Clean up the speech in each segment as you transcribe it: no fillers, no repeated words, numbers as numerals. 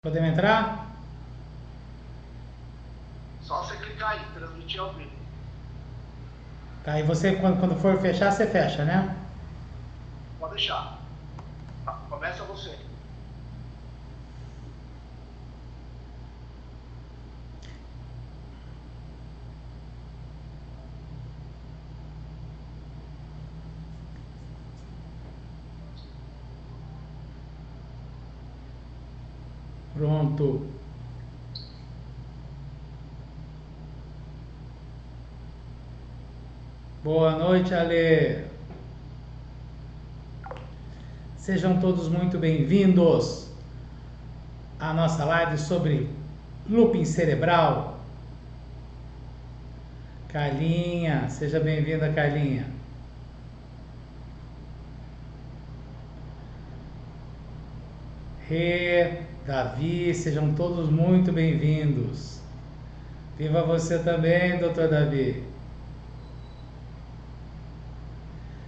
Podemos entrar? Só você clicar aí, transmitir ao vivo. Tá, e você, quando for fechar, você fecha, né? Pode deixar. Tá, começa você. Pronto. Boa noite, Ale. Sejam todos muito bem-vindos à nossa live sobre looping cerebral. Carlinha, seja bem-vinda, Carlinha. Rê, Davi, sejam todos muito bem-vindos. Viva você também, doutor Davi.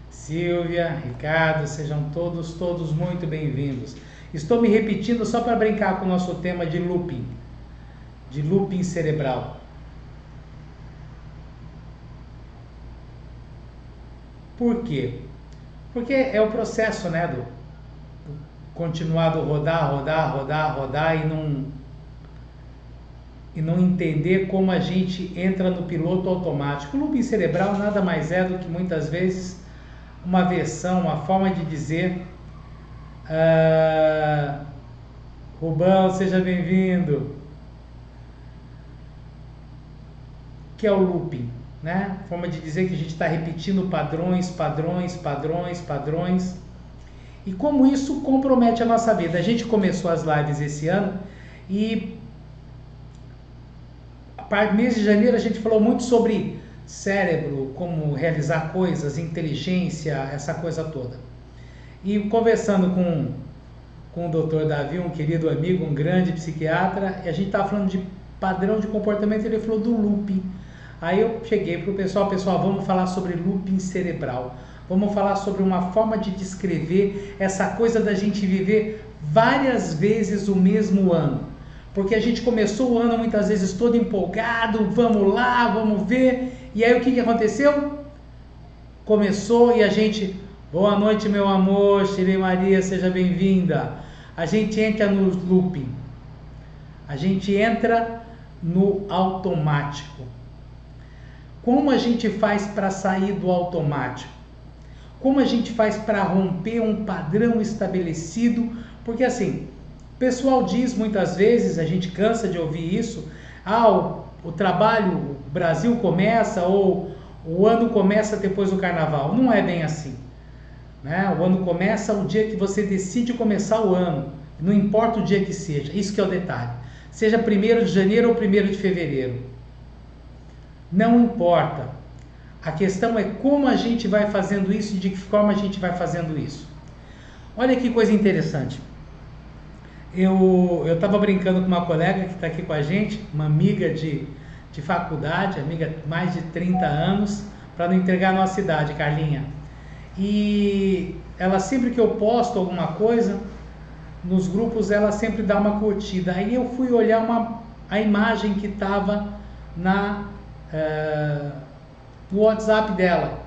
Silvia, Ricardo, sejam todos muito bem-vindos. Estou me repetindo só para brincar com o nosso tema de looping cerebral. Por quê? Porque é o processo, né, do continuar do rodar e não entender como a gente entra no piloto automático. O looping cerebral nada mais é do que muitas vezes uma versão, uma forma de dizer Rubão, seja bem-vindo, que é o looping, né? Forma de dizer que a gente está repetindo padrões. E como isso compromete a nossa vida. A gente começou as lives esse ano e no mês de janeiro a gente falou muito sobre cérebro, como realizar coisas, inteligência, essa coisa toda. E conversando com o Dr. Davi, um querido amigo, um grande psiquiatra, e a gente estava falando de padrão de comportamento, ele falou do looping. Aí eu cheguei para o pessoal, vamos falar sobre looping cerebral. Vamos falar sobre uma forma de descrever essa coisa da gente viver várias vezes o mesmo ano. Porque a gente começou o ano muitas vezes todo empolgado, vamos lá, vamos ver. E aí o que aconteceu? Começou e a gente... Boa noite, meu amor, Shirley Maria, seja bem-vinda. A gente entra no looping. A gente entra no automático. Como a gente faz para sair do automático? Como a gente faz para romper um padrão estabelecido? Porque assim, o pessoal diz muitas vezes, a gente cansa de ouvir isso, o trabalho, o Brasil começa ou o ano começa depois do carnaval. Não é bem assim. Né? O ano começa o dia que você decide começar o ano, não importa o dia que seja, isso que é o detalhe. Seja 1º de janeiro ou 1º de fevereiro. Não importa. A questão é como a gente vai fazendo isso e de que forma a gente vai fazendo isso. Olha que coisa interessante. Eu estava brincando com uma colega que está aqui com a gente, uma amiga de faculdade, amiga de mais de 30 anos, para não entregar a nossa idade, Carlinha. E ela sempre que eu posto alguma coisa nos grupos, ela sempre dá uma curtida. Aí eu fui olhar a imagem que estava no WhatsApp dela.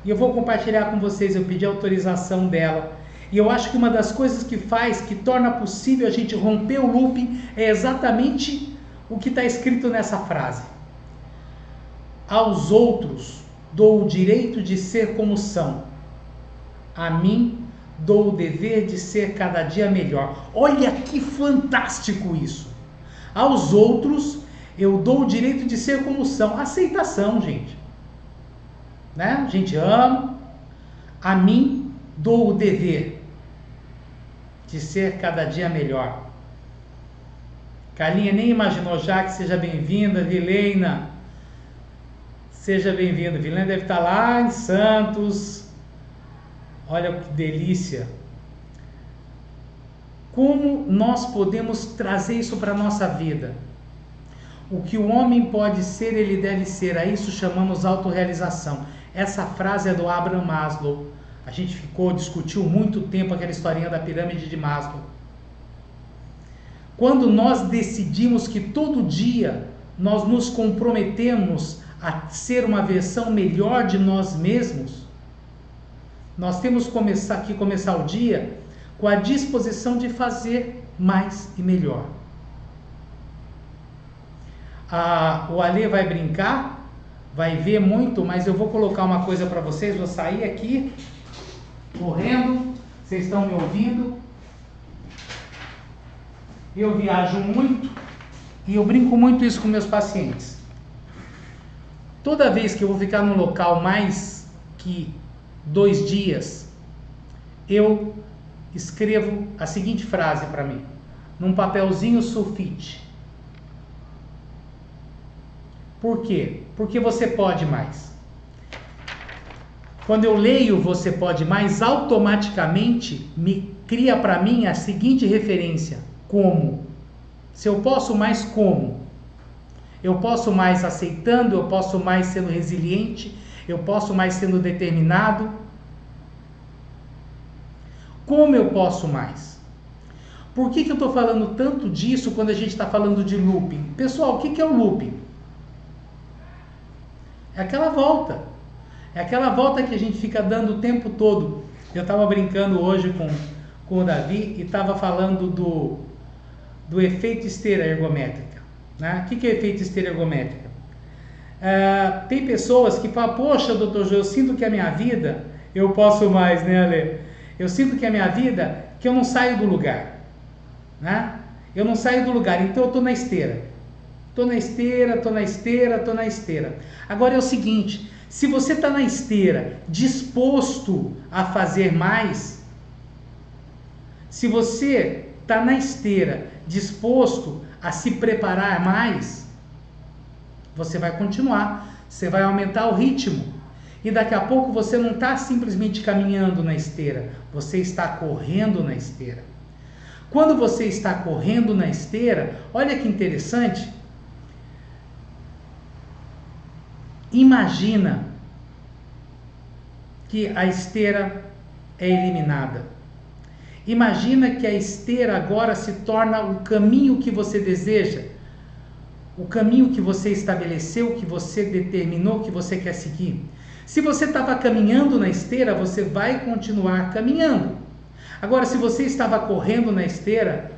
E eu vou compartilhar com vocês, eu pedi autorização dela. E eu acho que uma das coisas que torna possível a gente romper o looping é exatamente o que está escrito nessa frase. Aos outros dou o direito de ser como são. A mim dou o dever de ser cada dia melhor. Olha que fantástico isso. Aos outros eu dou o direito de ser como são. Aceitação, gente. Né? A gente ama. A mim dou o dever de ser cada dia melhor. Carlinha nem imaginou já, que seja bem-vinda. Vileina, seja bem-vinda. Vileina deve estar lá em Santos. Olha que delícia. Como nós podemos trazer isso para a nossa vida? O que o homem pode ser, ele deve ser. A isso chamamos autorrealização. Essa frase é do Abraham Maslow. A gente discutiu muito tempo aquela historinha da pirâmide de Maslow. quando nós decidimos que todo dia nós nos comprometemos a ser uma versão melhor de nós mesmos, nós temos que começar o dia com a disposição de fazer mais e melhor. O Alê vai brincar, vai ver muito, mas eu vou colocar uma coisa para vocês, vou sair aqui, correndo, vocês estão me ouvindo? Eu viajo muito e eu brinco muito isso com meus pacientes. Toda vez que eu vou ficar num local mais que 2 dias, eu escrevo a seguinte frase para mim, num papelzinho sulfite. Por quê? Porque você pode mais. Quando eu leio Você Pode Mais, automaticamente me cria para mim a seguinte referência: como? Se eu posso mais, como? Eu posso mais aceitando, eu posso mais sendo resiliente, eu posso mais sendo determinado. Como eu posso mais? Por que eu estou falando tanto disso quando a gente está falando de looping? Pessoal, o que é o looping? É aquela volta. É aquela volta que a gente fica dando o tempo todo. Eu estava brincando hoje com o Davi e estava falando do efeito esteira ergométrica. Né? O que é efeito esteira ergométrica? Tem pessoas que falam, poxa, doutor Jô, eu sinto que a minha vida, eu posso mais, né, Ale? Eu sinto que a minha vida, que eu não saio do lugar. Né? Eu não saio do lugar, então eu estou na esteira. Estou na esteira. Agora é o seguinte, se você está na esteira disposto a fazer mais, se você está na esteira disposto a se preparar mais, você vai continuar, você vai aumentar o ritmo. E daqui a pouco você não está simplesmente caminhando na esteira, você está correndo na esteira. Quando você está correndo na esteira, olha que interessante, imagina que a esteira é eliminada. Imagina que a esteira agora se torna o caminho que você deseja, o caminho que você estabeleceu, que você determinou, que você quer seguir. Se você estava caminhando na esteira, você vai continuar caminhando. Agora, se você estava correndo na esteira,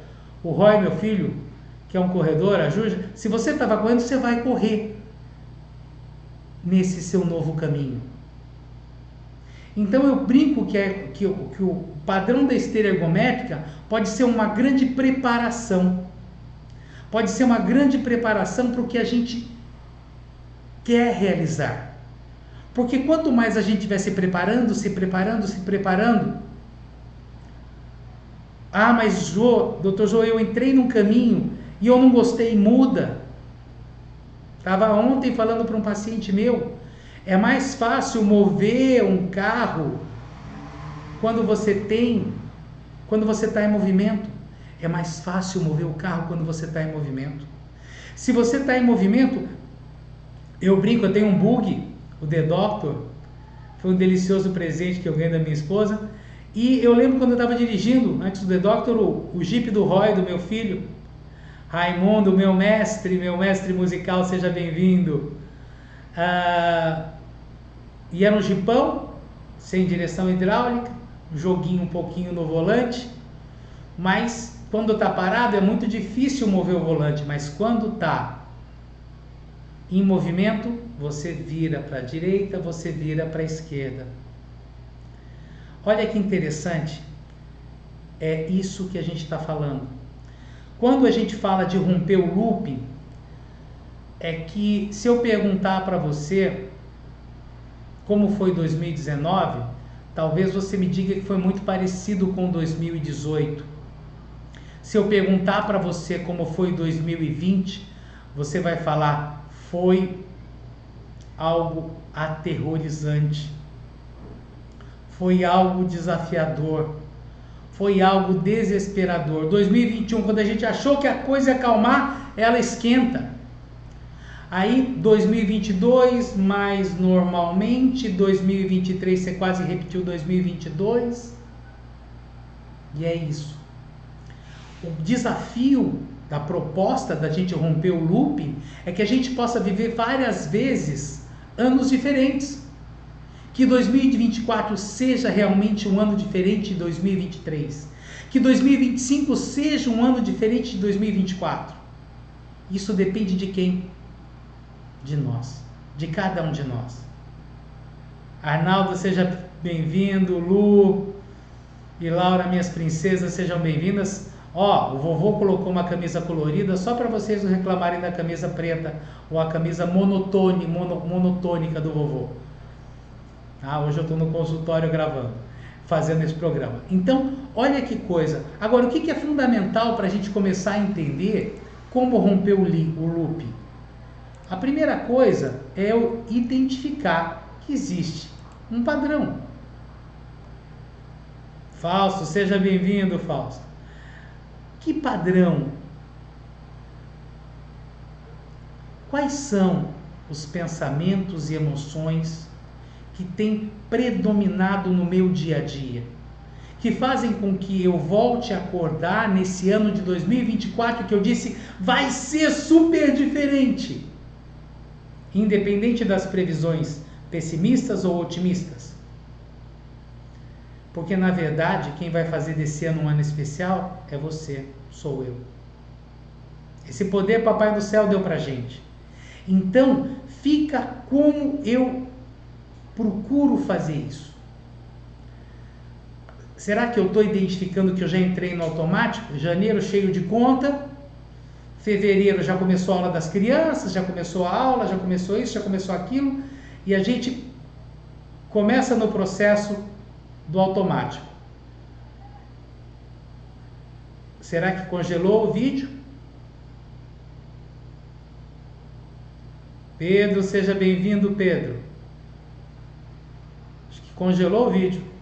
o Roy, meu filho, que é um corredor, a Júlia, se você estava correndo, você vai correr nesse seu novo caminho. Então eu brinco que o padrão da esteira ergométrica pode ser uma grande preparação. Pode ser uma grande preparação para o que a gente quer realizar. Porque quanto mais a gente estiver se preparando, mas doutor Jô, eu entrei num caminho e eu não gostei, muda. Estava ontem falando para um paciente meu, é mais fácil mover um carro quando você está em movimento. É mais fácil mover o carro quando você está em movimento. Se você está em movimento, eu brinco, eu tenho um bug, o The Doctor, foi um delicioso presente que eu ganhei da minha esposa, e eu lembro quando eu estava dirigindo, antes do The Doctor, o Jeep do Roy, do meu filho, Raimundo, meu mestre musical, seja bem-vindo. E era um jipão, sem direção hidráulica, um joguinho um pouquinho no volante, mas quando está parado é muito difícil mover o volante, mas quando está em movimento, você vira para a direita, você vira para a esquerda. Olha que interessante, é isso que a gente está falando. Quando a gente fala de romper o looping, é que se eu perguntar para você como foi 2019, talvez você me diga que foi muito parecido com 2018. Se eu perguntar para você como foi 2020, você vai falar, foi algo aterrorizante, foi algo desafiador, foi algo desesperador. 2021, quando a gente achou que a coisa ia acalmar, ela esquenta. Aí 2022, mais normalmente, 2023 você quase repetiu 2022. E é isso. O desafio da proposta da gente romper o looping, é que a gente possa viver várias vezes anos diferentes. Que 2024 seja realmente um ano diferente de 2023. Que 2025 seja um ano diferente de 2024. Isso depende de quem? De nós. De cada um de nós. Arnaldo, seja bem-vindo. Lu e Laura, minhas princesas, sejam bem-vindas. Ó, o vovô colocou uma camisa colorida só para vocês não reclamarem da camisa preta ou a camisa monotônica do vovô. Hoje eu estou no consultório gravando, fazendo esse programa. Então, olha que coisa. Agora, o que é fundamental para a gente começar a entender como romper o loop? A primeira coisa é eu identificar que existe um padrão. Fausto, seja bem-vindo, Fausto. Que padrão? Quais são os pensamentos e emoções que têm predominado no meu dia a dia? Que fazem com que eu volte a acordar nesse ano de 2024 que eu disse vai ser super diferente. Independente das previsões pessimistas ou otimistas. Porque, na verdade, quem vai fazer desse ano um ano especial é você, sou eu. Esse poder Papai do Céu deu pra gente. Então, fica como eu procuro fazer isso. Será que eu estou identificando que eu já entrei no automático? Janeiro cheio de conta, fevereiro já começou a aula das crianças, já começou a aula, já começou isso, já começou aquilo, e a gente começa no processo do automático. Será que congelou o vídeo? Pedro, seja bem-vindo, Pedro. Acho que congelou o vídeo.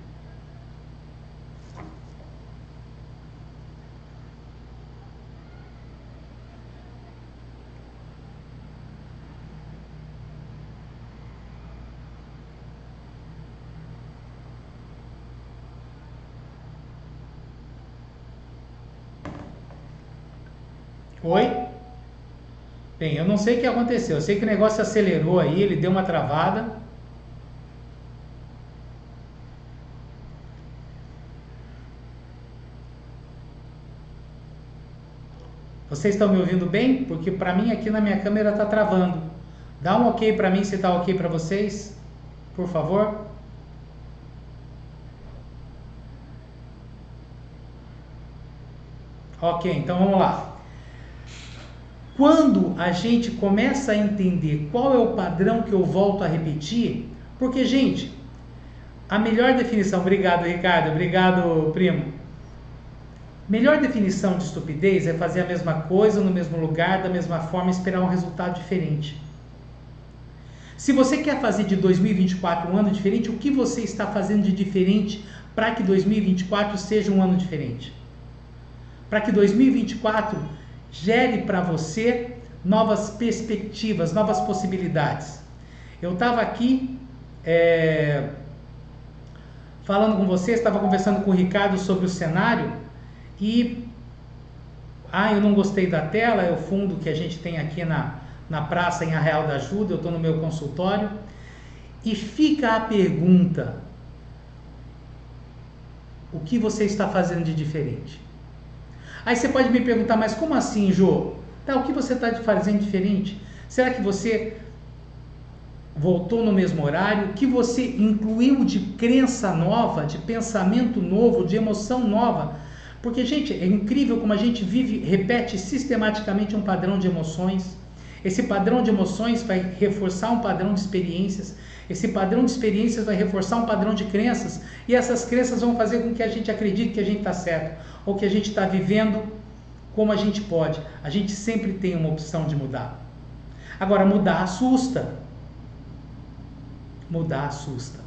Oi? Bem, eu não sei o que aconteceu. Eu sei que o negócio acelerou aí, ele deu uma travada. Vocês estão me ouvindo bem? Porque para mim aqui na minha câmera está travando. Dá um ok para mim se está ok para vocês, por favor. Ok, então vamos lá. Quando a gente começa a entender qual é o padrão que eu volto a repetir, porque, gente, a melhor definição, obrigado, Ricardo, obrigado, primo. Melhor definição de estupidez é fazer a mesma coisa no mesmo lugar, da mesma forma, e esperar um resultado diferente. Se você quer fazer de 2024 um ano diferente, o que você está fazendo de diferente para que 2024 seja um ano diferente? Para que 2024 gere para você novas perspectivas, novas possibilidades. Eu estava aqui falando com vocês, estava conversando com o Ricardo sobre o cenário e eu não gostei da tela, é o fundo que a gente tem aqui na praça em Arraial da Ajuda, eu estou no meu consultório, e fica a pergunta: o que você está fazendo de diferente? Aí você pode me perguntar, mas como assim, Jô? Tá, o que você está fazendo diferente? Será que você voltou no mesmo horário? O que você incluiu de crença nova, de pensamento novo, de emoção nova? Porque, gente, é incrível como a gente repete sistematicamente um padrão de emoções. Esse padrão de emoções vai reforçar um padrão de experiências. Esse padrão de experiências vai reforçar um padrão de crenças. E essas crenças vão fazer com que a gente acredite que a gente está certo. Ou que a gente está vivendo como a gente pode. A gente sempre tem uma opção de mudar. Agora, mudar assusta. Mudar assusta.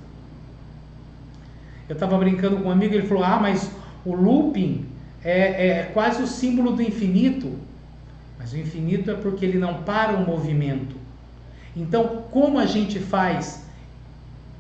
Eu estava brincando com um amigo, ele falou, mas o looping é quase o símbolo do infinito. Mas o infinito é porque ele não para o movimento. Então, como a gente faz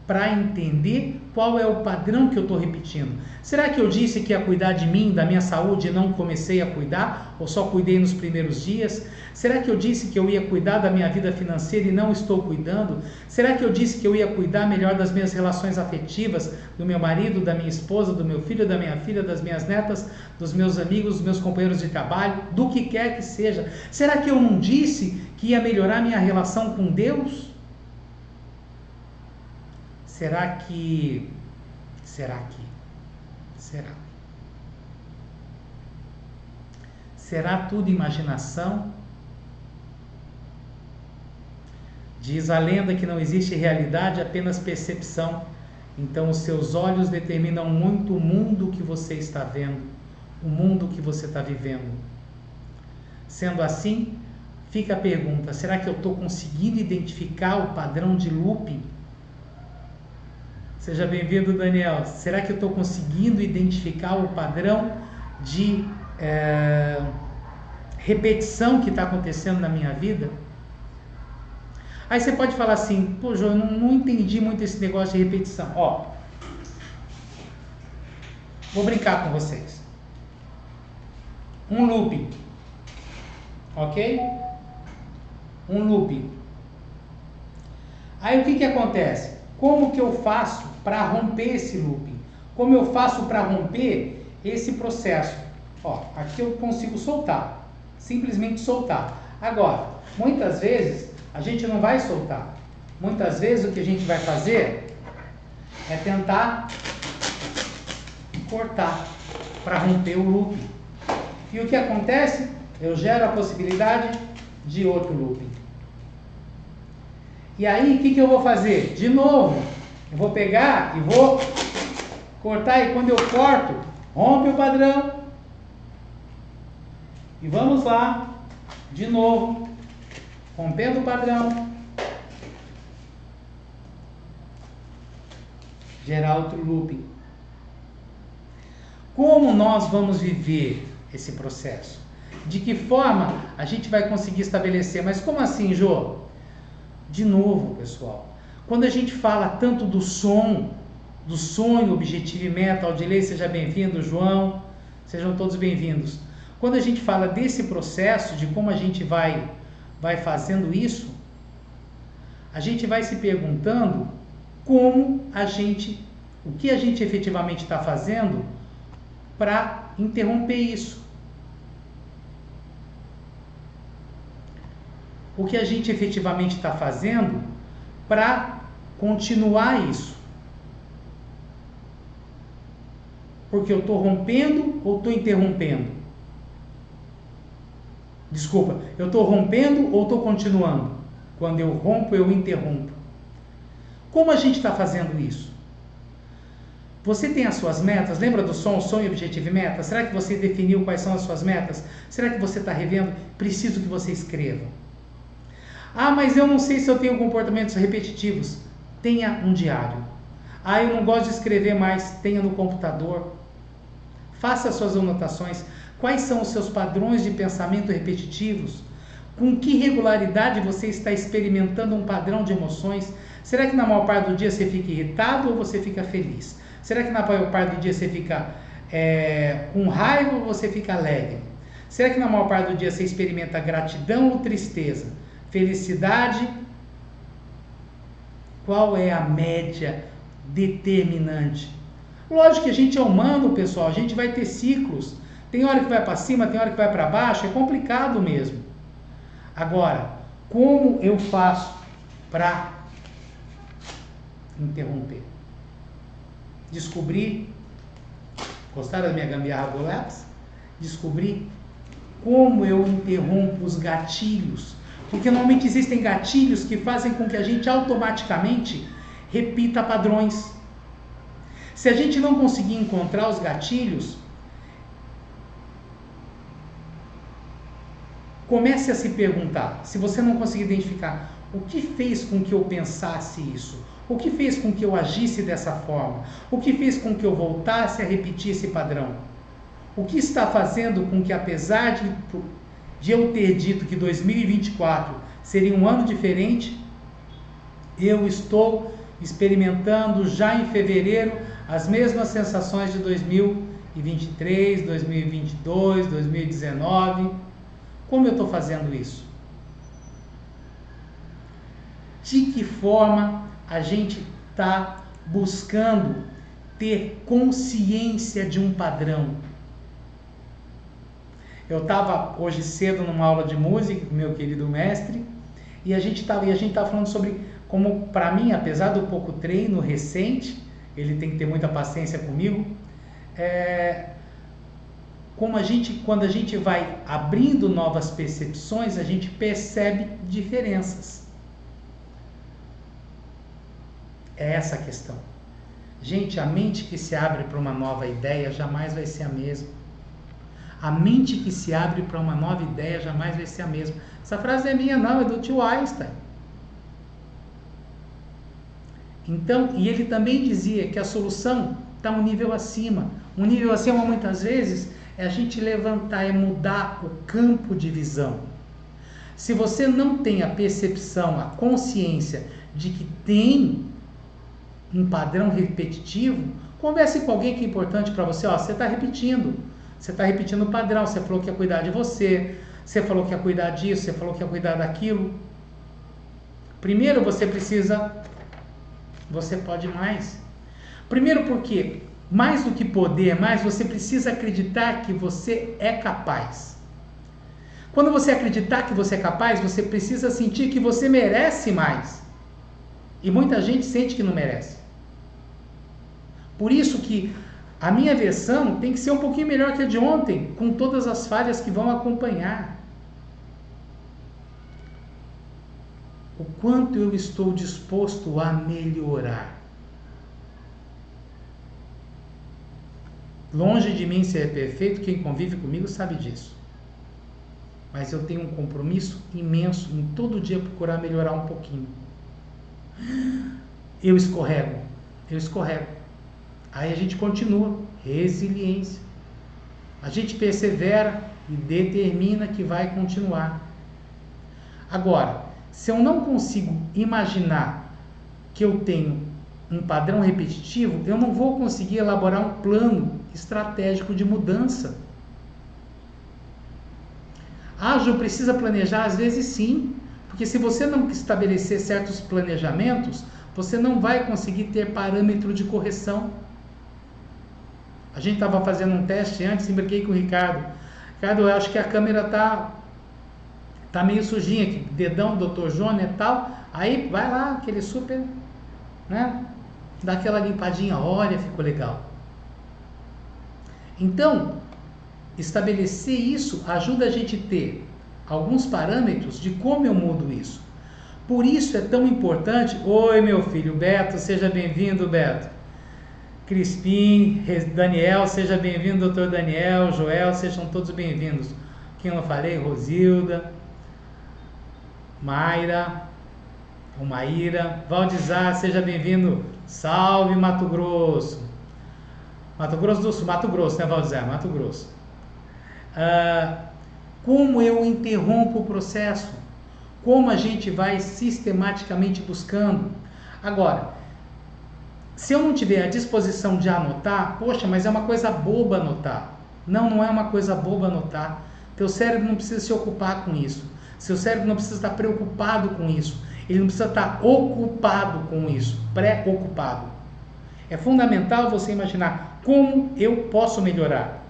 para entender qual é o padrão que eu estou repetindo. Será que eu disse que ia cuidar de mim, da minha saúde, e não comecei a cuidar? Ou só cuidei nos primeiros dias? Será que eu disse que eu ia cuidar da minha vida financeira e não estou cuidando? Será que eu disse que eu ia cuidar melhor das minhas relações afetivas, do meu marido, da minha esposa, do meu filho, da minha filha, das minhas netas, dos meus amigos, dos meus companheiros de trabalho, do que quer que seja? Será que eu não disse que ia melhorar minha relação com Deus? Será? Será tudo imaginação? Diz a lenda que não existe realidade, apenas percepção. Então os seus olhos determinam muito o mundo que você está vendo, o mundo que você está vivendo. Sendo assim, fica a pergunta: será que eu estou conseguindo identificar o padrão de looping? Seja bem-vindo, Daniel. Será que eu estou conseguindo identificar o padrão de repetição que está acontecendo na minha vida? Aí você pode falar assim: pô, João, eu não entendi muito esse negócio de repetição. Ó, vou brincar com vocês. Um looping, ok? Um looping. Aí o que acontece? Como que eu faço para romper esse looping? Como eu faço para romper esse processo? Ó, aqui eu consigo soltar, simplesmente soltar. Agora, muitas vezes a gente não vai soltar. Muitas vezes o que a gente vai fazer é tentar cortar para romper o looping. E o que acontece? Eu gero a possibilidade de outro looping. E aí, o que eu vou fazer? De novo, eu vou pegar e vou cortar, e quando eu corto, rompe o padrão. E vamos lá, de novo, rompendo o padrão. Gerar outro looping. Como nós vamos viver esse processo? De que forma a gente vai conseguir estabelecer? Mas como assim, Jô? De novo, pessoal, quando a gente fala tanto do sonho, objetivo e meta, Aldilei, seja bem-vindo, João, sejam todos bem-vindos. Quando a gente fala desse processo, de como a gente vai fazendo isso, a gente vai se perguntando o que a gente efetivamente está fazendo para interromper isso. O que a gente efetivamente está fazendo para continuar isso. Porque eu estou rompendo ou estou interrompendo? Desculpa, eu estou rompendo ou estou continuando? Quando eu rompo, eu interrompo. Como a gente está fazendo isso? Você tem as suas metas? Lembra do sonho, objetivo e meta? Será que você definiu quais são as suas metas? Será que você está revendo? Preciso que você escreva. Ah, mas eu não sei se eu tenho comportamentos repetitivos. Tenha um diário. Ah, eu não gosto de escrever mais. Tenha no computador. Faça as suas anotações. Quais são os seus padrões de pensamento repetitivos? Com que regularidade você está experimentando um padrão de emoções? Será que na maior parte do dia você fica irritado ou você fica feliz? Será que na maior parte do dia você fica com raiva ou você fica alegre? Será que na maior parte do dia você experimenta gratidão ou tristeza? Felicidade? Qual é a média determinante? Lógico que a gente é humano, pessoal, a gente vai ter ciclos. Tem hora que vai para cima, tem hora que vai para baixo, é complicado mesmo. Agora, como eu faço para interromper? Descobrir, gostaram da minha gambiarra Golex? Descobrir como eu interrompo os gatilhos. Porque normalmente existem gatilhos que fazem com que a gente automaticamente repita padrões. Se a gente não conseguir encontrar os gatilhos, comece a se perguntar, se você não conseguir identificar, o que fez com que eu pensasse isso? O que fez com que eu agisse dessa forma? O que fez com que eu voltasse a repetir esse padrão? O que está fazendo com que, apesar de eu ter dito que 2024 seria um ano diferente, eu estou experimentando já em fevereiro as mesmas sensações de 2023, 2022, 2019. Como eu estou fazendo isso? De que forma a gente está buscando ter consciência de um padrão? Eu estava hoje cedo numa aula de música com meu querido mestre, e a gente estava falando sobre como, para mim, apesar do pouco treino recente, ele tem que ter muita paciência comigo, como quando a gente vai abrindo novas percepções, a gente percebe diferenças. É essa a questão. Gente, a mente que se abre para uma nova ideia jamais vai ser a mesma. A mente que se abre para uma nova ideia jamais vai ser a mesma. Essa frase é minha, não, é do tio Einstein. Então, e ele também dizia que a solução está um nível acima. Um nível acima, muitas vezes, é a gente levantar, é mudar o campo de visão. Se você não tem a percepção, a consciência de que tem um padrão repetitivo, converse com alguém que é importante para você. Ó, você está repetindo o padrão. Você falou que ia cuidar de você, você falou que ia cuidar disso, você falou que ia cuidar daquilo. Primeiro você pode mais. Primeiro porque, mais do que poder, você precisa acreditar que você é capaz. Quando você acreditar que você é capaz, você precisa sentir que você merece mais. E muita gente sente que não merece. Por isso que a minha versão tem que ser um pouquinho melhor que a de ontem, com todas as falhas que vão acompanhar. O quanto eu estou disposto a melhorar. Longe de mim ser perfeito, quem convive comigo sabe disso. Mas eu tenho um compromisso imenso em todo dia procurar melhorar um pouquinho. Eu escorrego. Aí a gente continua, resiliência. A gente persevera e determina que vai continuar. Agora, se eu não consigo imaginar que eu tenho um padrão repetitivo, eu não vou conseguir elaborar um plano estratégico de mudança. Ju, precisa planejar? Às vezes sim, porque se você não estabelecer certos planejamentos, você não vai conseguir ter parâmetro de correção. A gente estava fazendo um teste antes e brinquei com o Ricardo. Ricardo, eu acho que a câmera tá meio sujinha aqui, dedão do Dr. Jônia e tal. Aí vai lá, aquele super, né? Dá aquela limpadinha, olha, ficou legal. Então, estabelecer isso ajuda a gente a ter alguns parâmetros de como eu mudo isso. Por isso é tão importante. Oi, meu filho Beto, seja bem-vindo, Beto. Crispim, Daniel, seja bem-vindo, doutor Daniel, Joel, sejam todos bem-vindos. Quem eu falei? Rosilda, Mayra, ou Maíra, Valdizar, seja bem-vindo. Salve, Mato Grosso. Mato Grosso do Sul, Mato Grosso, né, Valdizar? Mato Grosso. Como eu interrompo o processo? Como a gente vai sistematicamente buscando? Agora, se eu não tiver a disposição de anotar, poxa, mas é uma coisa boba anotar. Não é uma coisa boba anotar. Teu cérebro não precisa se ocupar com isso. Seu cérebro não precisa estar preocupado com isso. Ele não precisa estar ocupado com isso, preocupado. É fundamental você imaginar como eu posso melhorar.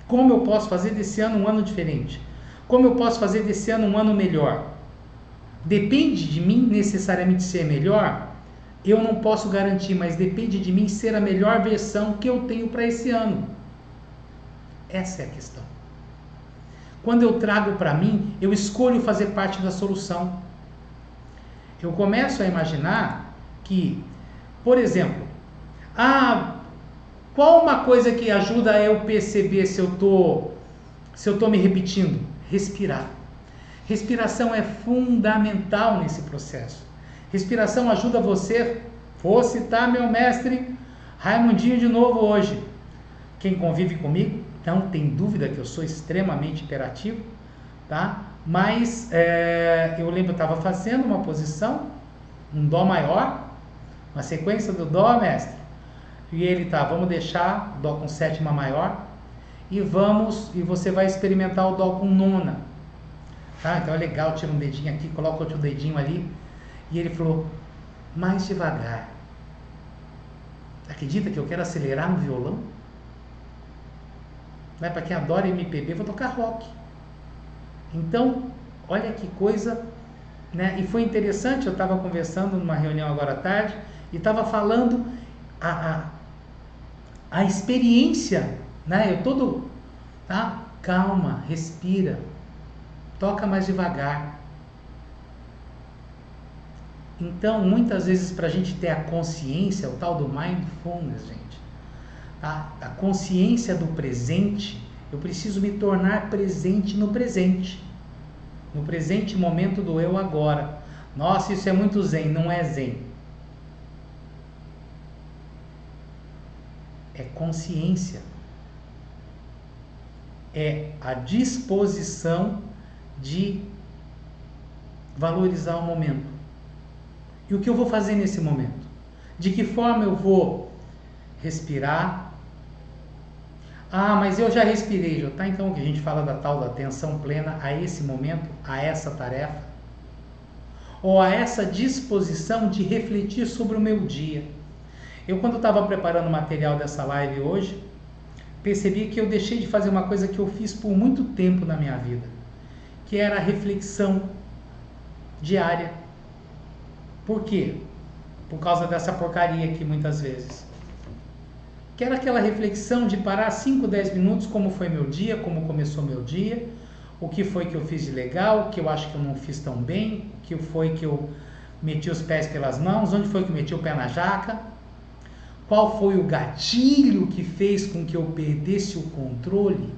Como eu posso fazer desse ano um ano diferente. Como eu posso fazer desse ano um ano melhor. Depende de mim necessariamente ser melhor? Eu não posso garantir, mas depende de mim ser a melhor versão que eu tenho para esse ano. Essa é a questão. Quando eu trago para mim, eu escolho fazer parte da solução. Eu começo a imaginar que, por exemplo, qual uma coisa que ajuda eu perceber se eu tô me repetindo? Respirar. Respiração é fundamental nesse processo. Respiração ajuda você. Vou citar meu mestre Raimundinho de novo hoje. Quem convive comigo não tem dúvida que eu sou extremamente hiperativo, tá? Mas eu lembro que eu estava fazendo uma posição, um dó maior, Uma sequência do Dó, mestre. E ele tá, vamos deixar o Dó com sétima maior e você vai experimentar o Dó com nona. Tá? Então é legal, tira um dedinho aqui, coloca outro dedinho ali. E ele falou, mais devagar. Acredita que eu quero acelerar no violão? Né? Para quem adora MPB, vou tocar rock. Então, olha que coisa, né? E foi interessante, eu estava conversando numa reunião agora à tarde e estava falando a experiência, né? Tá? Calma, respira, toca mais devagar. Então, muitas vezes, para a gente ter a consciência, o tal do mindfulness, gente, tá? A consciência do presente, eu preciso me tornar presente no presente momento do eu agora. Nossa, isso é muito zen. Não é zen. É consciência. É a disposição de valorizar o momento. E o que eu vou fazer nesse momento? De que forma eu vou respirar? Ah, mas eu já respirei, já tá? Então, o que a gente fala da tal da atenção plena a esse momento, a essa tarefa, ou a essa disposição de refletir sobre o meu dia. Eu, quando estava preparando o material dessa live hoje, percebi que eu deixei de fazer uma coisa que eu fiz por muito tempo na minha vida, que era a reflexão diária. Por quê? Por causa dessa porcaria aqui, muitas vezes. Que era aquela reflexão de parar 5, 10 minutos, como foi meu dia, como começou meu dia, o que foi que eu fiz de legal, o que eu acho que eu não fiz tão bem, o que foi que eu meti os pés pelas mãos, onde foi que eu meti o pé na jaca, qual foi o gatilho que fez com que eu perdesse o controle.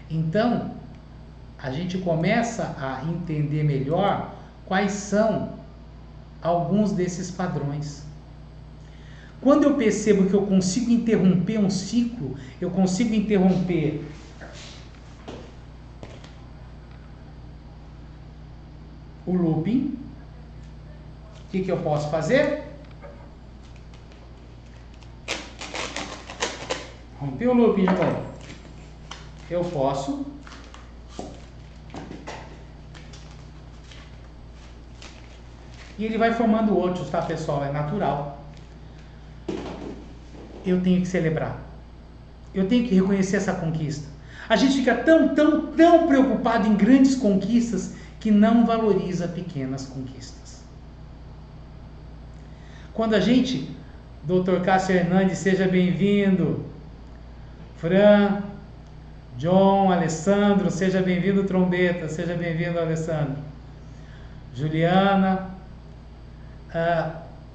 Então, a gente começa a entender melhor quais são alguns desses padrões. Quando eu percebo que eu consigo interromper um ciclo, eu consigo interromper o looping, o que eu posso fazer? Romper o looping de novo. Eu posso e ele vai formando outros, tá, pessoal? É natural. Eu tenho que celebrar. Eu tenho que reconhecer essa conquista. A gente fica tão preocupado em grandes conquistas que não valoriza pequenas conquistas. Quando a gente, Dr. Cássio Hernandes, seja bem-vindo. Fran, John, Alessandro, seja bem-vindo, trombeta, seja bem-vindo, Alessandro. Juliana,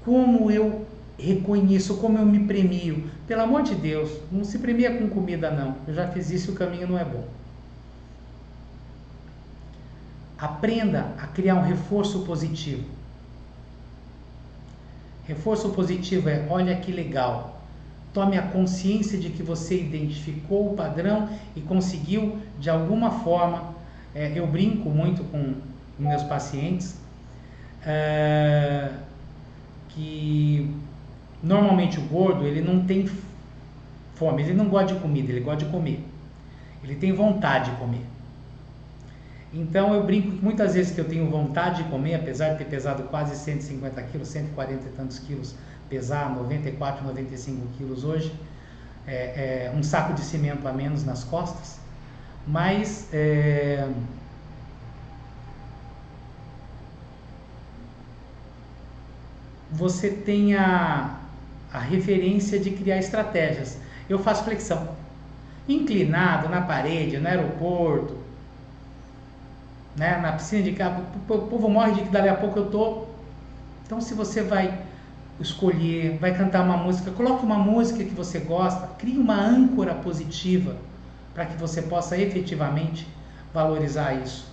como eu reconheço, como eu me premio. Pelo amor de Deus, não se premia com comida não. Eu já fiz isso e o caminho não é bom. Aprenda a criar um reforço positivo. Reforço positivo é, olha que legal. Tome a consciência de que você identificou o padrão e conseguiu, de alguma forma, eu brinco muito com meus pacientes, que normalmente o gordo, ele não tem fome, ele não gosta de comida, ele gosta de comer. Ele tem vontade de comer. Então eu brinco que muitas vezes que eu tenho vontade de comer, apesar de ter pesado quase 150 quilos, 140 e tantos quilos, pesar 94, 95 quilos hoje, um saco de cimento a menos nas costas, mas você tem a referência de criar estratégias. Eu faço flexão, inclinado na parede, no aeroporto, né, na piscina de carro, o povo morre de que dali a pouco eu tô. Então, se você vai escolher, vai cantar uma música, coloque uma música que você gosta, crie uma âncora positiva para que você possa efetivamente valorizar isso.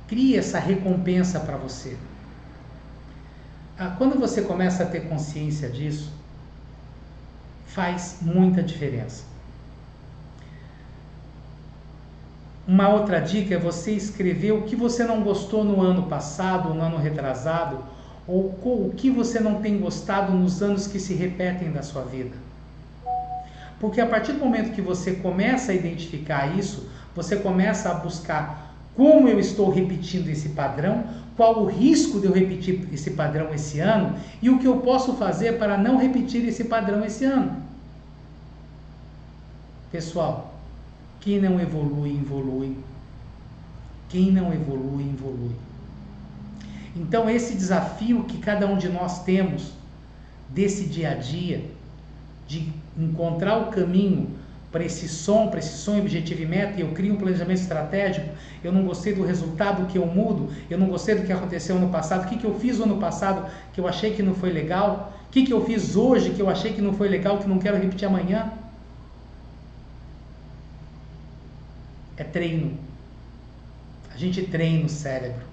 Crie essa recompensa para você. Quando você começa a ter consciência disso, faz muita diferença. Uma outra dica é você escrever o que você não gostou no ano passado, no ano retrasado, ou o que você não tem gostado nos anos que se repetem da sua vida. Porque a partir do momento que você começa a identificar isso, você começa a buscar como eu estou repetindo esse padrão, qual o risco de eu repetir esse padrão esse ano e o que eu posso fazer para não repetir esse padrão esse ano. Pessoal, quem não evolui, involui. Quem não evolui, involui. Então esse desafio que cada um de nós temos desse dia a dia, de encontrar o caminho para esse sonho, objetivo e meta, e eu crio um planejamento estratégico, eu não gostei do resultado que eu mudo, eu não gostei do que aconteceu no passado, o que eu fiz no ano passado que eu achei que não foi legal, o que eu fiz hoje que eu achei que não foi legal, que não quero repetir amanhã. É treino. A gente treina o cérebro.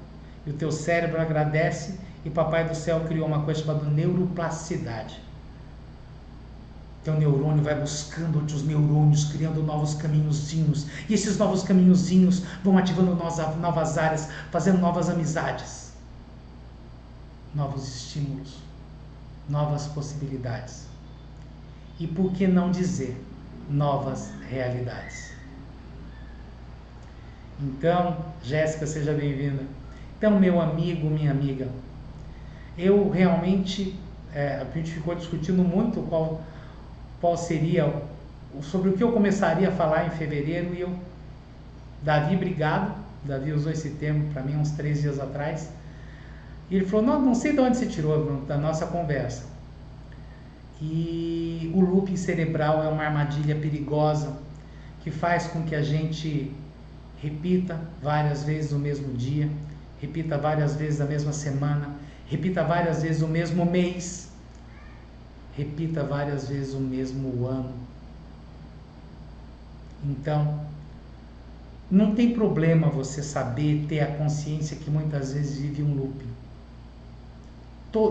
E o teu cérebro agradece e Papai do Céu criou uma coisa chamada neuroplasticidade. Teu neurônio vai buscando outros neurônios, criando novos caminhozinhos. E esses novos caminhozinhos vão ativando novas áreas, fazendo novas amizades. Novos estímulos. Novas possibilidades. E por que não dizer novas realidades? Então, Jéssica, seja bem-vinda. Então, meu amigo, minha amiga, eu realmente, a gente ficou discutindo muito qual seria, sobre o que eu começaria a falar em fevereiro, e Davi, obrigado, Davi usou esse termo para mim uns 3 dias atrás, e ele falou, não sei de onde você tirou da nossa conversa, e o looping cerebral é uma armadilha perigosa, que faz com que a gente repita várias vezes o mesmo dia, repita várias vezes a mesma semana, repita várias vezes o mesmo mês, repita várias vezes o mesmo ano. Então, não tem problema você saber, ter a consciência que muitas vezes vive um looping.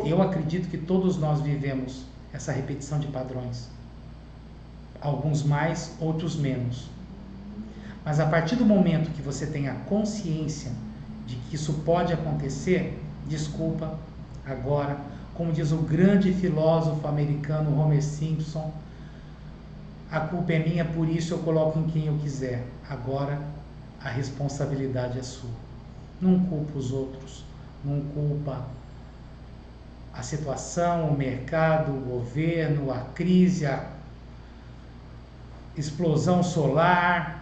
Eu acredito que todos nós vivemos essa repetição de padrões. Alguns mais, outros menos. Mas a partir do momento que você tem a consciência de que isso pode acontecer, desculpa, agora, como diz o grande filósofo americano Homer Simpson, a culpa é minha, por isso eu coloco em quem eu quiser. Agora, a responsabilidade é sua. Não culpa os outros, não culpa a situação, o mercado, o governo, a crise, a explosão solar,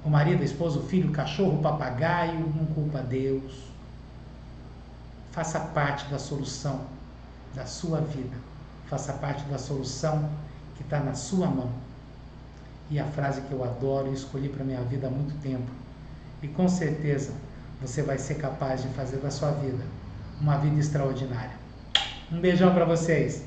o marido, a esposa, o filho, o cachorro, o papagaio, não culpa Deus. Faça parte da solução da sua vida. Faça parte da solução que está na sua mão. E a frase que eu adoro e escolhi para a minha vida há muito tempo. E com certeza você vai ser capaz de fazer da sua vida uma vida extraordinária. Um beijão para vocês.